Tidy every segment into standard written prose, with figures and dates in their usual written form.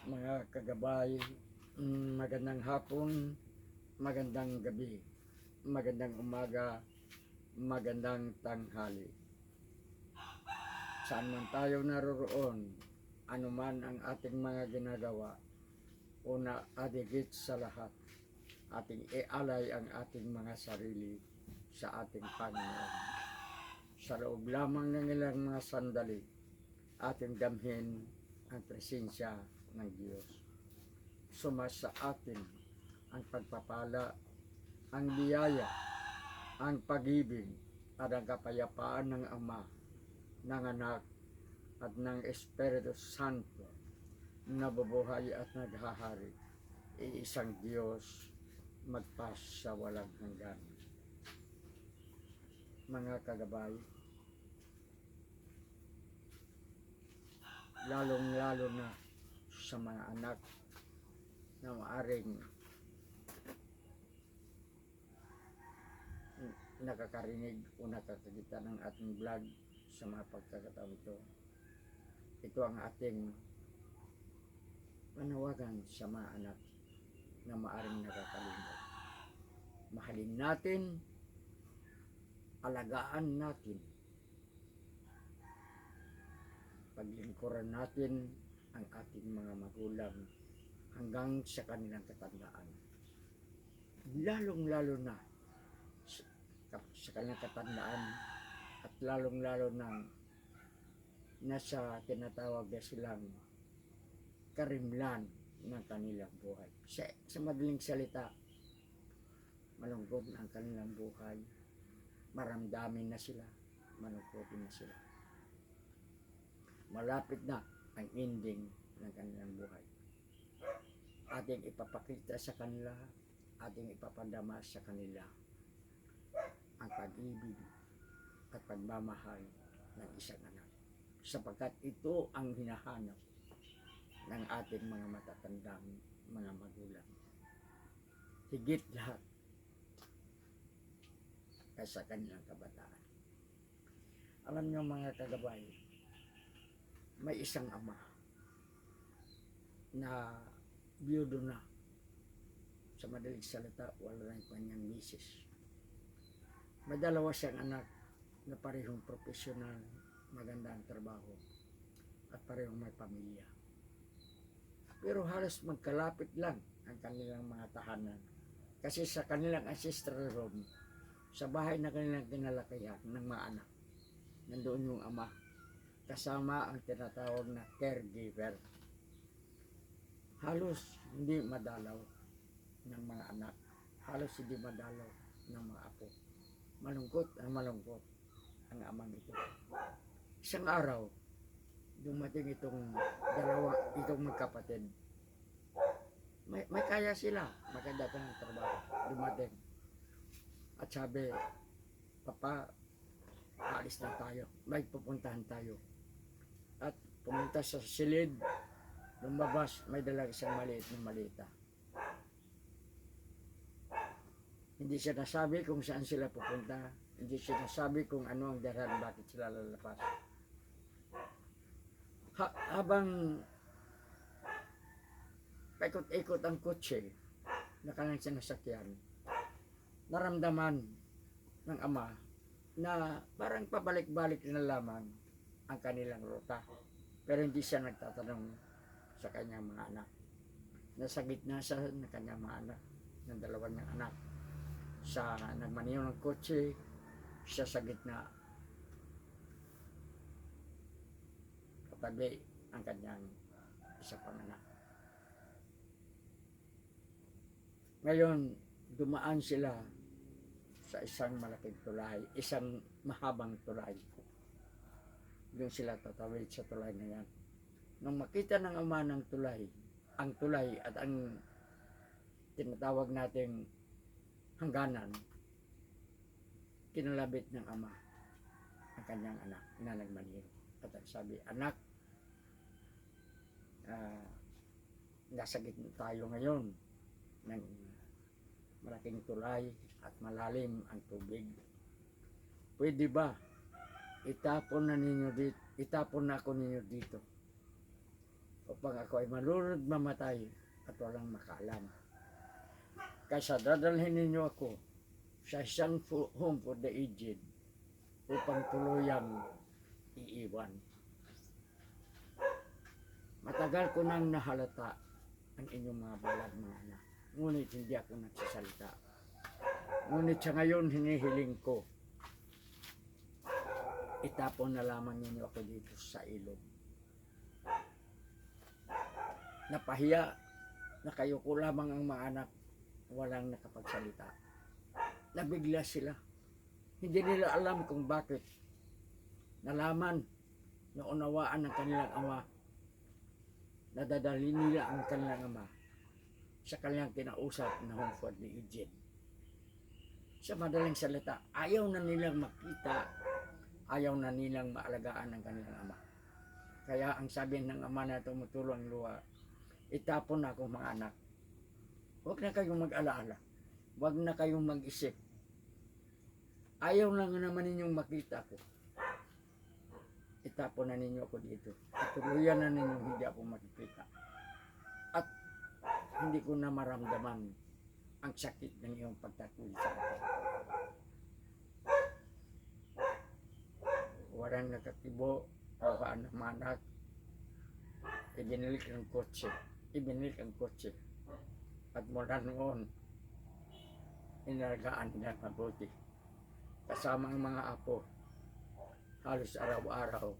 Mga kagabay, magandang hapon, magandang gabi, magandang umaga, magandang tanghali. Saan man tayo naroroon, anuman ang ating mga ginagawa, una at higit sa lahat, ating ialay ang ating mga sarili sa ating Panginoon. Sa loob lamang ng ilang mga sandali, ating damhin ang presensya ng Diyos. Sumasa atin ang pagpapala, ang biyaya, ang pag-ibig at ang kapayapaan ng Ama, ng Anak at ng Espiritu Santo na bubuhay at naghahari, iisang Diyos magpas sa walang hanggan. Mga kagabay, lalong-lalo na sa mga anak na maaring nakakarinig o nakakakita ng ating vlog sa mga pagkakataon ito. Ito ang ating panawagan sa mga anak na maaring nakakalimot. Mahalin natin, alagaan natin, paglingkuran natin ang ating mga magulang hanggang sa kanilang katandaan. Lalong-lalo na sa kanilang katandaan at lalong-lalo na nasa tinatawag na silang karimlan ng kanilang buhay. Sa madaling salita, malungkot ang kanilang buhay, maramdamin na sila, malungkotin na sila. Malapit na ang ending ng kanilang buhay. Ating ipapakita sa kanila, ating ipapadama sa kanila ang pag-ibig at pagmamahal ng isang anak. Sapagkat ito ang hinahanap ng ating mga matatandang mga magulang. Higit lahat sa kanilang kabataan. Alam niyo mga kagabay, may isang ama na biyudo na. Sa madaling salita, wala na yung kanyang misis. May dalawa siyang anak na parehong profesional, maganda ang trabaho, at parehong may pamilya. Pero halos magkalapit lang ang kanilang mga tahanan. Kasi sa kanilang ancestral home, sa bahay na kanilang kinalakihan ng mga anak, nandoon yung ama, kasama ang tinatawag na caregiver. Halos hindi madalaw ng mga anak, halos hindi madalaw ng mga apo. Malungkot ang amang ito. Isang araw, dumating itong magkapatid. May kaya sila, maganda ng trabaho. Dumating. At sabi, Papa, alis na tayo. May pupuntahan tayo. At pumunta sa silid, lumabas, may dalang isang maliit na malita. Hindi siya nasabi kung saan sila pupunta. Hindi siya nasabi kung ano ang dahilan bakit sila lalapas. Habang paikot-ikot ang kotse na kanilang sinasakyan, naramdaman ng ama na parang pabalik-balik na lamang ang kanilang ruta. Pero hindi siya nagtatanong sa kanyang mga anak. Nasa gitna siya ng kanyang mga anak, ng dalawa niyang anak. Sa nagmaniw ng kotse, siya sa gitna. Katabi ang kanyang isa pang anak. Ngayon, dumaan sila sa isang malaking tulay, isang mahabang tulay. Doon sila tatawid sa tulay na yan. Nung makita ng ama ng tulay, ang tulay at ang tinatawag nating hangganan, kinalabit ng ama ang kanyang anak na nagmaniw. At sabi, anak, nasa gitna tayo ngayon ng malaking tulay at malalim ang tubig. Pwede ba itapon na ako ninyo dito upang ako ay malunod mamatay at walang makaalam. Kaysa dadalhin ninyo ako sa isang home for the aged upang tuluyang iiwan. Matagal ko nang nahalata ang inyong mga balag mga anak, ngunit hindi ako nagsasalita. Ngunit sa ngayon hinihiling ko, itapon na lamang ninyo ako dito sa ilog. Napahiya na kayo ko lamang ang mga anak, walang nakapagsalita. Nabigla sila. Hindi nila alam kung bakit. Nalaman, naunawaan ng kanilang ama, nadadali nila ang kanilang ama sa kanilang kinausap na home for the aged. Sa madaling salita, ayaw na nilang makita, ayaw na nilang maalagaan ang kanilang ama. Kaya ang sabi ng ama na tumutulong luwa, itapon na ako mga anak. Huwag na kayong mag-alaala. Huwag na kayong mag-isip. Ayaw lang naman ninyong makita ko. Itapon na ninyo ako dito. At tuluyan na ninyong hindi ako makikita. At hindi ko na maramdaman ang sakit ng iyong pagtatuloy sa akin. Walang nakatibo, awaan ng mga anak. Ibinilik ang kotse. Ibinilik ang kotse. At mula noon, inalagaan nila mabuti. Kasama ang mga apo, halos araw-araw,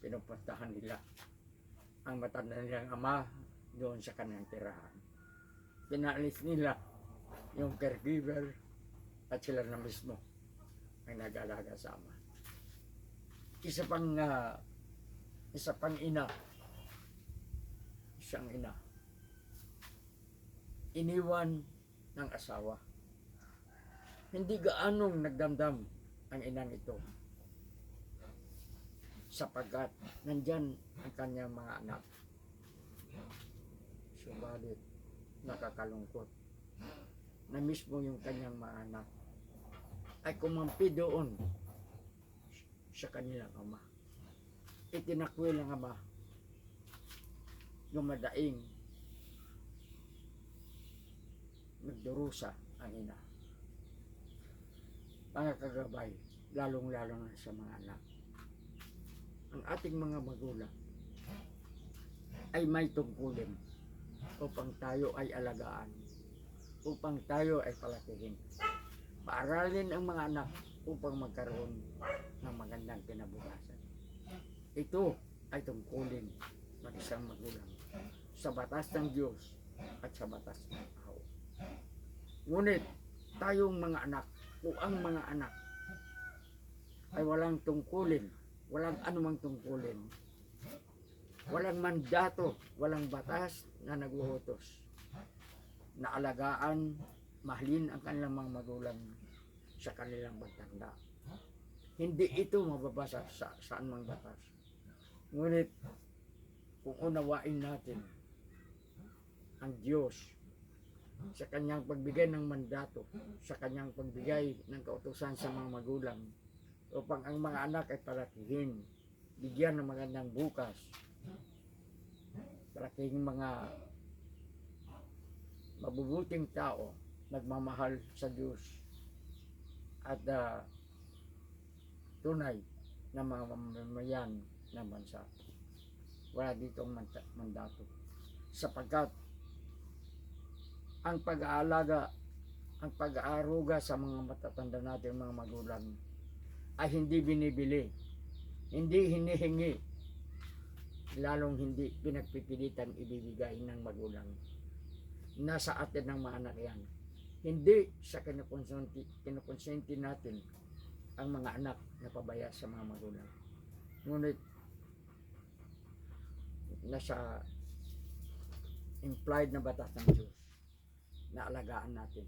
pinupuntahan nila ang matanda nilang ama doon sa kanyang tirahan. Pinalis nila yung caregiver at sila na mismo ang nag-alaga sa ama. Isa pang ina, isang ina, iniwan ng asawa. Hindi gaanong nagdamdam ang inang ito sapagkat nandyan ang kanyang mga anak. Subalit nakakalungkot na mismo yung kanyang mga anak ay kumampi doon sa kanilang ama. Itinakwil ang ama, lumadaing, nagdurusa ang ina. Mga kagabay, lalong-lalo na sa mga anak. Ang ating mga magulang ay may tungkulin upang tayo ay alagaan, upang tayo ay palakihin. Paaralin ang mga anak upang magkaroon ng magandang kinabukasan. Ito ay tungkulin ng isang magulang sa batas ng Diyos at sa batas ng tao. Ngunit tayong mga anak o ang mga anak ay walang tungkulin, walang anumang tungkulin, walang mandato, walang batas na nag-uutos na alagaan, mahalin ang kanilang mga magulang sa kanilang pagtanda. Hindi ito mababasa sa saan mang batas. Ngunit kung unawain natin ang Diyos sa kanyang pagbigay ng mandato, sa kanyang pagbigay ng kautusan sa mga magulang upang ang mga anak ay palakihin, bigyan ng magandang bukas, palakihin mga mabubuting tao, nagmamahal sa Diyos at tunay na mga mamamayan ng bansa. Wala ditong mandato sapagkat ang pag-aalaga, ang pag-aaruga sa mga matatanda natin mga magulang ay hindi binibili, hindi hinihingi, lalong hindi pinagpipilitan ibibigay ng magulang. Nasa atin ng mga anak yan. Hindi sa kinukonsenti natin ang mga anak na pabaya sa mga magulang. Ngunit nasa implied na batas ng Diyos na alagaan natin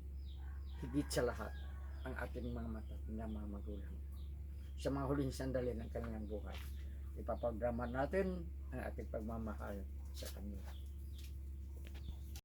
higit sa lahat ang ating mga matatanda mga magulang. Sa mga huling sandali ng kanilang buhay, ipapagraman natin ang ating pagmamahal sa kanila.